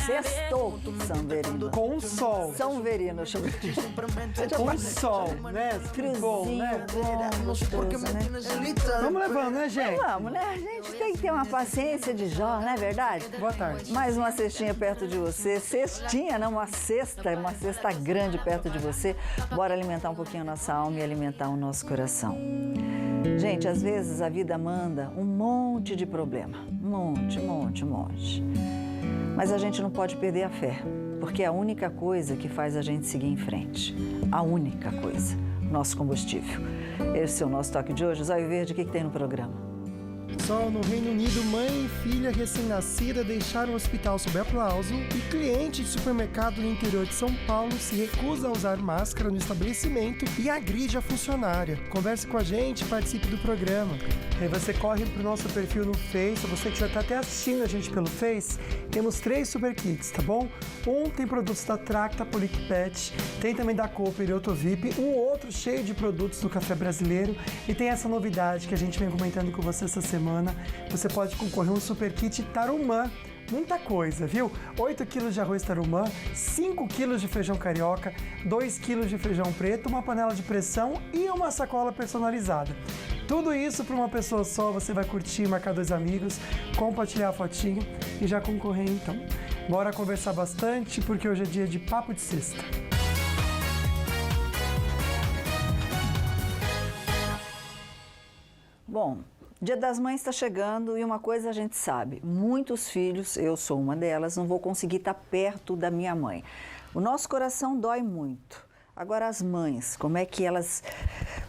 Sextou, São Verino. Com sol. São Verino, Com sol, né? Friozinho, né? bom, gostoso, né? Vamos levando, né, gente? Vamos, né? A gente tem que ter uma paciência de Jó, não é verdade? Boa tarde. Mais uma cestinha perto de você. Cestinha, não, uma cesta grande perto de você. Bora alimentar um pouquinho a nossa alma e alimentar o nosso coração. Gente, às vezes a vida manda um monte de problema. Um monte. Mas a gente não pode perder a fé, porque é a única coisa que faz a gente seguir em frente. A única coisa. Nosso combustível. Esse é o nosso toque de hoje. Zóio Verde, o que tem no programa? Sol, no Reino Unido, mãe e filha recém-nascida deixaram o hospital sob aplauso e cliente de supermercado no interior de São Paulo se recusa a usar máscara no estabelecimento e agride a funcionária. Converse com a gente, participe do programa. Aí você corre pro nosso perfil no Face, você que já tá até assistindo a gente pelo Face, temos 3 super kits, tá bom? Um tem produtos da Tracta, Poliquipet, tem também da Cooper e Autovip, um outro cheio de produtos do café brasileiro e tem essa novidade que a gente vem comentando com você essa semana. Você pode concorrer a um super kit Tarumã. Muita coisa, viu? 8 quilos de arroz Tarumã, 5 quilos de feijão carioca, 2 quilos de feijão preto, uma panela de pressão e uma sacola personalizada. Tudo isso para uma pessoa só, você vai curtir, marcar 2 amigos, compartilhar a fotinho e já concorrer então. Bora conversar bastante, porque hoje é dia de Papo de Sexta. Bom, Dia das Mães está chegando e uma coisa a gente sabe, muitos filhos, eu sou uma delas, não vou conseguir estar perto da minha mãe. O nosso coração dói muito. Agora as mães, como é que elas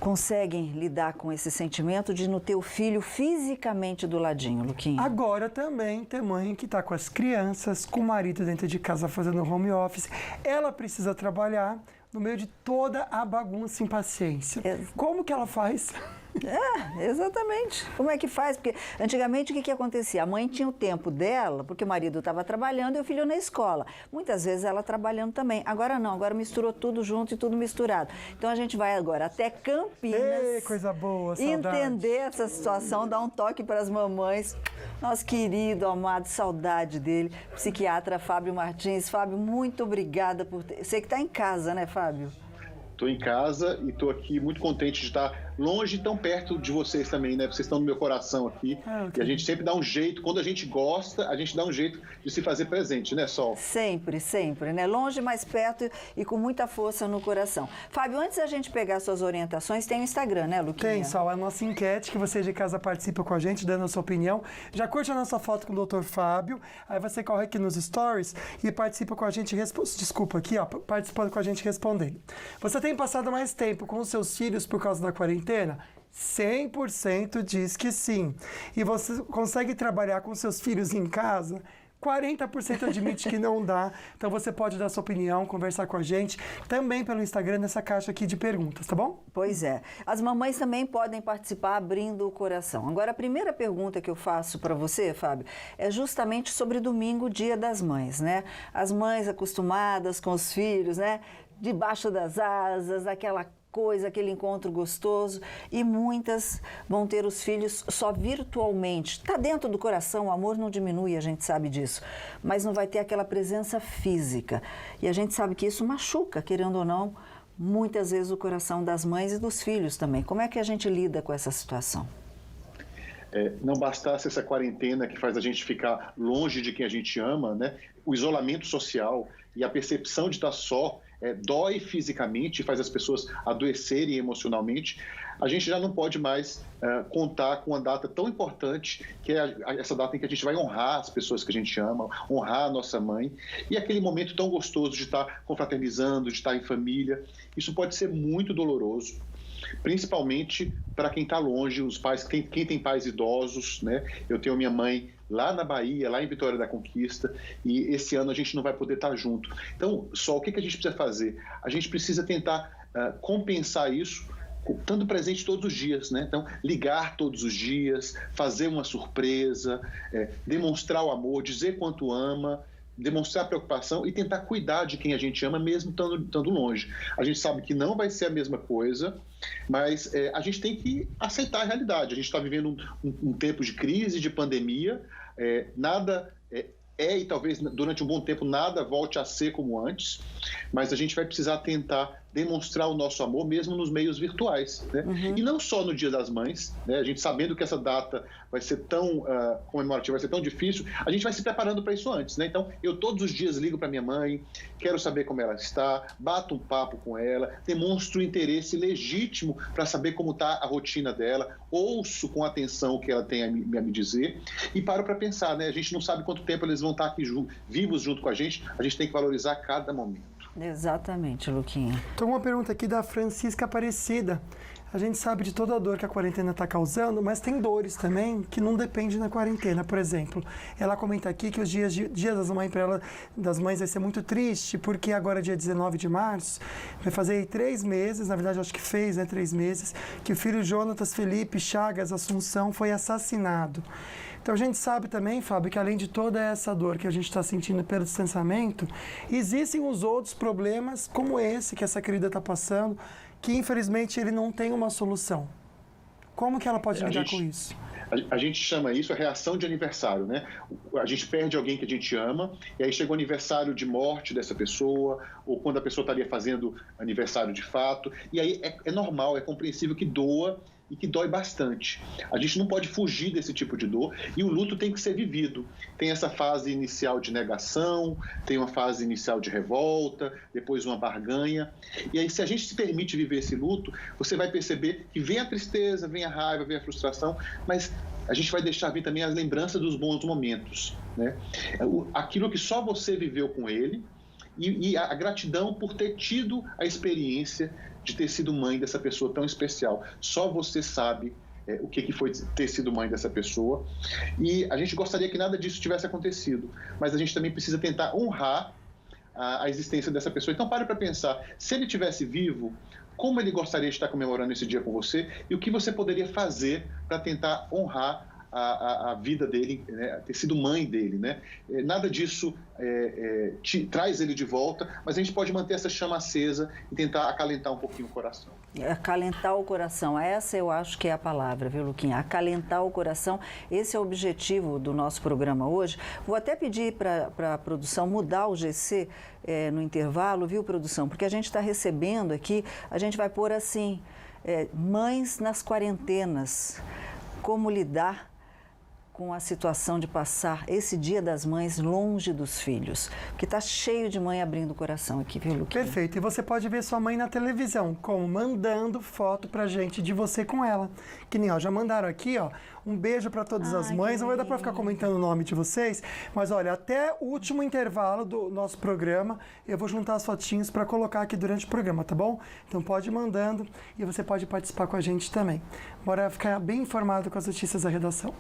conseguem lidar com esse sentimento de não ter o filho fisicamente do ladinho, Luquinha? Agora também tem mãe que está com as crianças, com o marido dentro de casa fazendo home office. Ela precisa trabalhar no meio de toda a bagunça e impaciência. Como que ela faz? Exatamente. Como é que faz? Porque antigamente o que acontecia? A mãe tinha o tempo dela, porque o marido estava trabalhando e o filho na escola. Muitas vezes ela trabalhando também. Agora não, agora misturou tudo junto e tudo misturado. Então a gente vai agora até Campinas. Ei, coisa boa, saudade. Entender essa situação, dar um toque para as mamães. Nosso querido, amado, saudade dele, psiquiatra Fábio Martins. Fábio, muito obrigada por ter... Você que está em casa, né, Fábio? Estou em casa e estou aqui muito contente de estar longe e tão perto de vocês também, né? Vocês estão no meu coração aqui. E a gente sempre dá um jeito, quando a gente gosta, a gente dá um jeito de se fazer presente, né, Sol? Sempre, sempre, né? Longe, mais perto e com muita força no coração. Fábio, antes da gente pegar suas orientações, tem o Instagram, né, Luquinha? Tem, Sol. A nossa enquete, que você de casa participa com a gente, dando a sua opinião. Já curte a nossa foto com o Dr. Fábio, aí você corre aqui nos stories e participa com a gente, participando com a gente respondendo. Você tem passado mais tempo com os seus filhos por causa da quarentena? 100% diz que sim. E você consegue trabalhar com seus filhos em casa? 40% admite que não dá. Então você pode dar sua opinião, conversar com a gente, também pelo Instagram, nessa caixa aqui de perguntas, tá bom? Pois é. As mamães também podem participar abrindo o coração. Agora, a primeira pergunta que eu faço para você, Fábio, é justamente sobre domingo, Dia das Mães, né? As mães acostumadas com os filhos, né? Debaixo das asas, aquela coisa, aquele encontro gostoso, e muitas vão ter os filhos só virtualmente. Está dentro do coração, o amor não diminui, a gente sabe disso, mas não vai ter aquela presença física. E a gente sabe que isso machuca, querendo ou não, muitas vezes o coração das mães e dos filhos também. Como é que a gente lida com essa situação? Não bastasse essa quarentena que faz a gente ficar longe de quem a gente ama, né? O isolamento social e a percepção de estar só dói fisicamente, faz as pessoas adoecerem emocionalmente. A gente já não pode mais contar com uma data tão importante, que é essa data em que a gente vai honrar as pessoas que a gente ama, honrar a nossa mãe, e aquele momento tão gostoso de estar confraternizando, de estar em família. Isso pode ser muito doloroso, principalmente para quem está longe, os pais, quem tem pais idosos, né? Eu tenho minha mãe lá na Bahia, lá em Vitória da Conquista, e esse ano a gente não vai poder estar junto. Então, só o que a gente precisa fazer? A gente precisa tentar compensar isso, estando presente todos os dias, né? Então, ligar todos os dias, fazer uma surpresa, demonstrar o amor, dizer quanto ama, demonstrar preocupação e tentar cuidar de quem a gente ama, mesmo estando longe. A gente sabe que não vai ser a mesma coisa, mas a gente tem que aceitar a realidade. A gente está vivendo um tempo de crise, de pandemia, nada e talvez durante um bom tempo nada volte a ser como antes, mas a gente vai precisar tentar demonstrar o nosso amor mesmo nos meios virtuais, né? E não só no Dia das Mães, né? A gente sabendo que essa data vai ser tão comemorativa, vai ser tão difícil, a gente vai se preparando para isso antes, né? Então, eu todos os dias ligo para minha mãe, quero saber como ela está, bato um papo com ela, demonstro interesse legítimo para saber como está a rotina dela, ouço com atenção o que ela tem a me dizer e paro para pensar, né? A gente não sabe quanto tempo eles vão estar aqui vivos junto com a gente tem que valorizar cada momento. Exatamente, Luquinha. Então, uma pergunta aqui da Francisca Aparecida. A gente sabe de toda a dor que a quarentena está causando, mas tem dores também que não dependem da quarentena. Por exemplo, ela comenta aqui que os Dia das Mães para ela, das mães vai ser muito triste, porque agora, dia 19 de março, vai fazer 3 meses, na verdade, acho que fez, né, 3 meses, que o filho Jonatas Felipe Chagas Assunção foi assassinado. Então, a gente sabe também, Fábio, que além de toda essa dor que a gente está sentindo pelo distanciamento, existem os outros problemas, como esse que essa querida está passando, que infelizmente ele não tem uma solução. Como que ela pode lidar com isso? A gente chama isso a reação de aniversário, né? A gente perde alguém que a gente ama, e aí chega o aniversário de morte dessa pessoa, ou quando a pessoa estaria fazendo aniversário de fato, e aí é normal, é compreensível que doa, e que dói bastante. A gente não pode fugir desse tipo de dor e o luto tem que ser vivido. Tem essa fase inicial de negação, tem uma fase inicial de revolta, depois uma barganha. E aí, se a gente se permite viver esse luto, você vai perceber que vem a tristeza, vem a raiva, vem a frustração, mas a gente vai deixar vir também as lembranças dos bons momentos, né? Aquilo que só você viveu com ele e a gratidão por ter tido a experiência de ter sido mãe dessa pessoa tão especial. Só você sabe o que foi ter sido mãe dessa pessoa. E a gente gostaria que nada disso tivesse acontecido, mas a gente também precisa tentar honrar a existência dessa pessoa. Então, pare para pensar, se ele estivesse vivo, como ele gostaria de estar comemorando esse dia com você e o que você poderia fazer para tentar honrar a vida dele, né? Ter sido mãe dele, né? Nada disso traz ele de volta, mas a gente pode manter essa chama acesa e tentar acalentar um pouquinho o coração. Acalentar o coração, essa eu acho que é a palavra, viu, Luquinha? Acalentar o coração, esse é o objetivo do nosso programa hoje. Vou até pedir para a produção mudar o GC no intervalo, viu, produção? Porque a gente está recebendo aqui, a gente vai pôr assim, mães nas quarentenas, como lidar com a situação de passar esse Dia das Mães longe dos filhos, porque está cheio de mãe abrindo o coração aqui, viu, Luquinha? Perfeito. E você pode ver sua mãe na televisão, como mandando foto pra gente de você com ela. Que nem, ó, já mandaram aqui, ó, um beijo para todas as mães. Não vai dar para ficar comentando o nome de vocês, mas olha, até o último intervalo do nosso programa, eu vou juntar as fotinhos para colocar aqui durante o programa, tá bom? Então pode ir mandando e você pode participar com a gente também. Bora ficar bem informado com as notícias da redação.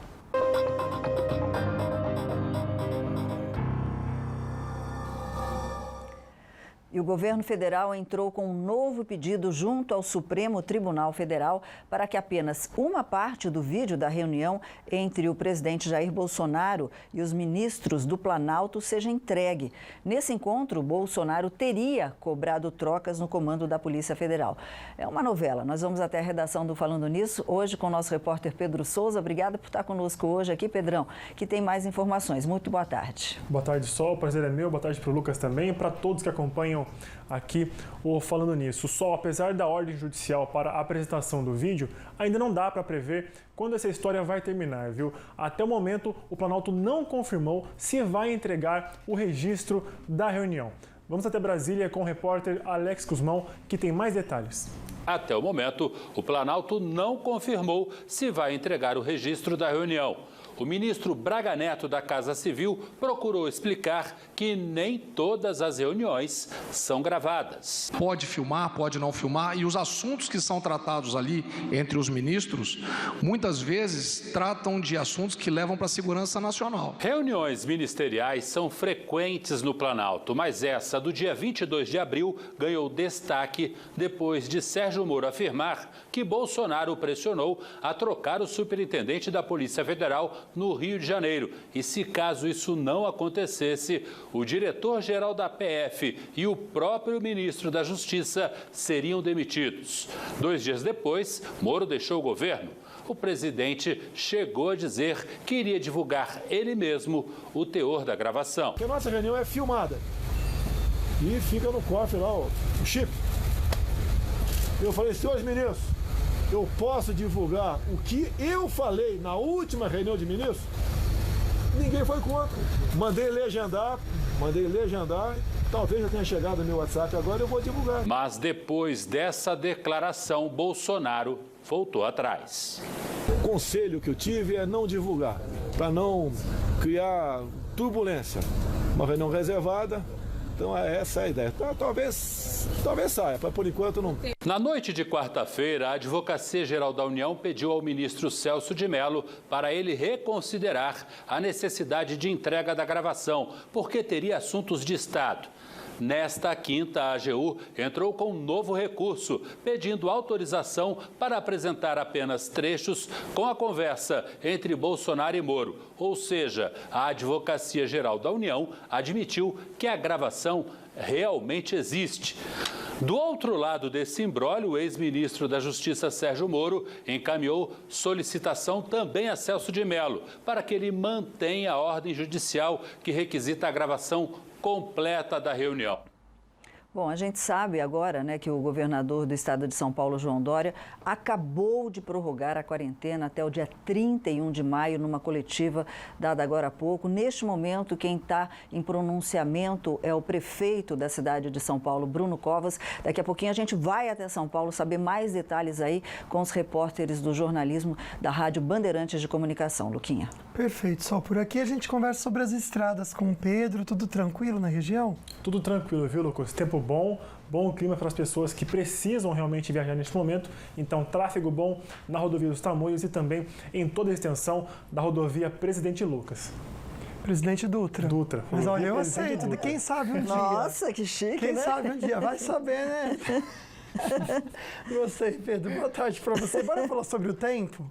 E o governo federal entrou com um novo pedido junto ao Supremo Tribunal Federal para que apenas uma parte do vídeo da reunião entre o presidente Jair Bolsonaro e os ministros do Planalto seja entregue. Nesse encontro, Bolsonaro teria cobrado trocas no comando da Polícia Federal. É uma novela. Nós vamos até a redação do Falando Nisso, hoje com o nosso repórter Pedro Souza. Obrigada por estar conosco hoje aqui, Pedrão, que tem mais informações. Muito boa tarde. Boa tarde, Sol. O prazer é meu. Boa tarde para o Lucas também e para todos que acompanham aqui o Falando Nisso. Só, apesar da ordem judicial para a apresentação do vídeo, ainda não dá para prever quando essa história vai terminar, viu? Até o momento, o Planalto não confirmou se vai entregar o registro da reunião. Vamos até Brasília com o repórter Alex Guzmão, que tem mais detalhes. Até o momento, o Planalto não confirmou se vai entregar o registro da reunião. O ministro Braga Neto da Casa Civil procurou explicar que nem todas as reuniões são gravadas. Pode filmar, pode não filmar, e os assuntos que são tratados ali entre os ministros, muitas vezes tratam de assuntos que levam para a segurança nacional. Reuniões ministeriais são frequentes no Planalto, mas essa do dia 22 de abril ganhou destaque depois de Sérgio Moro afirmar que Bolsonaro pressionou a trocar o superintendente da Polícia Federal no Rio de Janeiro. E se caso isso não acontecesse, o diretor-geral da PF e o próprio ministro da Justiça seriam demitidos. 2 dias depois, Moro deixou o governo. o presidente chegou a dizer que iria divulgar ele mesmo o teor da gravação. Porque a nossa reunião é filmada e fica no cofre lá o chip. Eu falei, senhores ministros, eu posso divulgar o que eu falei na última reunião de ministros? Ninguém foi contra. Mandei legendar, talvez já tenha chegado no meu WhatsApp, agora eu vou divulgar. Mas depois dessa declaração, Bolsonaro voltou atrás. O conselho que eu tive é não divulgar, para não criar turbulência. Uma reunião reservada, então essa é a ideia. Então, talvez saia, mas por enquanto não. Na noite de quarta-feira, a Advocacia Geral da União pediu ao ministro Celso de Mello para ele reconsiderar a necessidade de entrega da gravação, porque teria assuntos de Estado. Nesta quinta, a AGU entrou com um novo recurso, pedindo autorização para apresentar apenas trechos com a conversa entre Bolsonaro e Moro. Ou seja, a Advocacia Geral da União admitiu que a gravação realmente existe. Do outro lado desse imbróglio, o ex-ministro da Justiça, Sérgio Moro, encaminhou solicitação também a Celso de Mello para que ele mantenha a ordem judicial que requisita a gravação completa da reunião. Bom, a gente sabe agora, né, que o governador do estado de São Paulo, João Dória, acabou de prorrogar a quarentena até o dia 31 de maio, numa coletiva dada agora há pouco. Neste momento, quem está em pronunciamento é o prefeito da cidade de São Paulo, Bruno Covas. Daqui a pouquinho a gente vai até São Paulo saber mais detalhes aí com os repórteres do jornalismo da Rádio Bandeirantes de Comunicação. Luquinha. Perfeito, Sol. Por aqui a gente conversa sobre as estradas com o Pedro. Tudo tranquilo na região? Tudo tranquilo, viu, Lucas? Tempo bom clima para as pessoas que precisam realmente viajar neste momento. Então, tráfego bom na rodovia dos Tamoios e também em toda a extensão da rodovia Presidente Lucas. Presidente Dutra. Mas olha, eu aceito. Dutra. Quem sabe um dia. Nossa, que chique, Quem né? sabe um dia. Vai saber, né? Gostei, Pedro. Boa tarde para você. Bora falar sobre o tempo?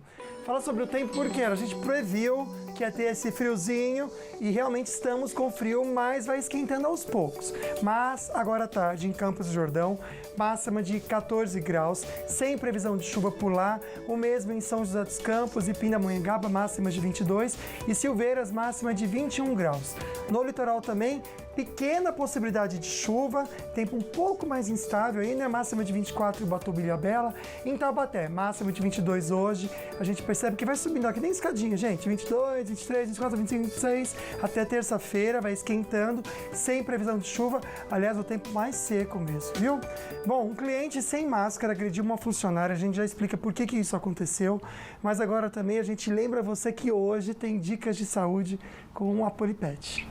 Falar sobre o tempo porque a gente previu que ia ter esse friozinho e realmente estamos com frio, mas vai esquentando aos poucos. Mas agora à tarde, em Campos do Jordão, máxima de 14 graus, sem previsão de chuva por lá. O mesmo em São José dos Campos e Pindamonhangaba, máxima de 22. E Silveiras, máxima de 21 graus. No litoral também, pequena possibilidade de chuva, tempo um pouco mais instável aí, né? Máxima de 24 em Ubatuba e Ilhabela. Em Taubaté, máxima de 22 hoje. A gente percebe que vai subindo aqui, nem escadinha, gente. 22, 23, 24, 25, 26. Até terça-feira vai esquentando, sem previsão de chuva. Aliás, o tempo mais seco mesmo, viu? Bom, um cliente sem máscara agrediu uma funcionária. A gente já explica por que isso aconteceu. Mas agora também a gente lembra você que hoje tem dicas de saúde com a Polipet.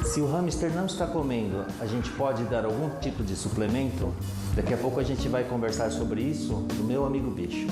Se o hamster não está comendo, a gente pode dar algum tipo de suplemento? Daqui a pouco a gente vai conversar sobre isso no Meu Amigo Bicho.